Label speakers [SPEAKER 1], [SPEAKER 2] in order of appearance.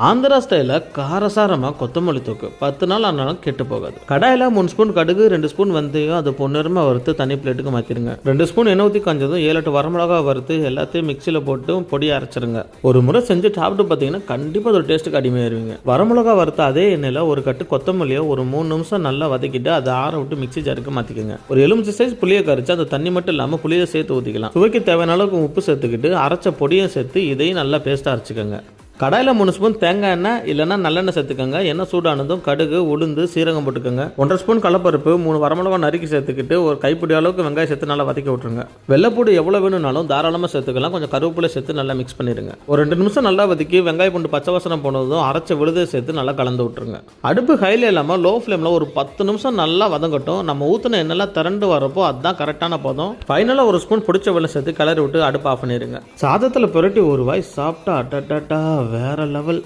[SPEAKER 1] ஆந்திரா ஸ்டைலில் காரசாரமாக கொத்தமல்லி தூக்கு 10 நாள் ஆனாலும் கெட்டு போகாது. கடாயில் 3 ஸ்பூன் கடுகு, 2 ஸ்பூன் வெந்தயம், அது பொன்னிறமாக வறுத்து தனி பிளேட்டுக்கு மாற்றிடுங்க. 2 ஸ்பூன் எண்ணெய் ஊற்றி காஞ்சதும் 7-8 வரமிளகா வறுத்து எல்லாத்தையும் மிக்சியில் போட்டு பொடியை அரைச்சிருங்க. ஒரு முறை செஞ்சு சாப்பிட்டு பார்த்தீங்கன்னா கண்டிப்பாக அதோட டேஸ்ட்டுக்கு அடிமையாயிருவீங்க. வரமிளகா வறுத்த அதே எண்ணெயில் ஒரு கட்டு கொத்தமல்லியை ஒரு 3 நிமிஷம் நல்லா வதக்கிட்டு அதை ஆற விட்டு மிக்சி ஜாருக்கு மாற்றிக்கோங்க. ஒரு எலுமிச்சை சைஸ் புளியை கரைச்சி அந்த தண்ணி மட்டும் இல்லாமல் புளியை சேர்த்து ஊற்றிக்கலாம். சுவைக்கு தேவையான அளவுக்கு உப்பு சேர்த்துக்கிட்டு அரைச்ச பொடியை சேர்த்து இதையும் நல்லா பேஸ்ட்டாக அரைச்சிக்கோங்க. கடாயில் 3 ஸ்பூன் தேங்காய் எண்ணெய் இல்லைன்னா நல்லெண்ணெய் சேர்த்துக்கோங்க. எண்ணெய் சூடானதும் கடுகு, உளுந்து, சீரகம் போட்டுக்கோங்க. 1.5 ஸ்பூன் கடலப்பருப்பு, 3 வரமிளகா நறுக்கி சேர்த்துக்கிட்டு ஒரு கைப்பிடி அளவுக்கு வெங்காயம் சேர்த்து நல்லா வதக்கி விட்டுருங்க. வெள்ளைப்பூடு எவ்வளோ வேணும்னாலும் தாராளமாக சேர்த்துக்கலாம். கொஞ்சம் கருவேப்பிலை சேர்த்து நல்லா மிக்ஸ் பண்ணிடுங்க. ஒரு 2 நிமிஷம் நல்லா வதக்கி வெங்காயம் பூண்டு பச்சை வாசனை போனதும் அரைச்ச விழுதை சேர்த்து நல்லா கலந்து விட்டுருங்க. அடுப்பு ஹைல இல்லாமல் லோ ஃப்ளேமில் ஒரு 10 நிமிஷம் நல்லா வதங்கட்டும். நம்ம ஊற்றின எண்ணெய்லாம் திரண்டு வரப்போ அதுதான் கரெக்டான பதம். ஃபைனலாக ஒரு ஸ்பூன் பிடிச்ச வெள்ளை சேர்த்து கிளறி விட்டு அடுப்பு ஆஃப் பண்ணிடுங்க. சாதத்தில் புரட்டி ஒரு வாய் சாப்பிட்டா அட்டா வேற லெவல்.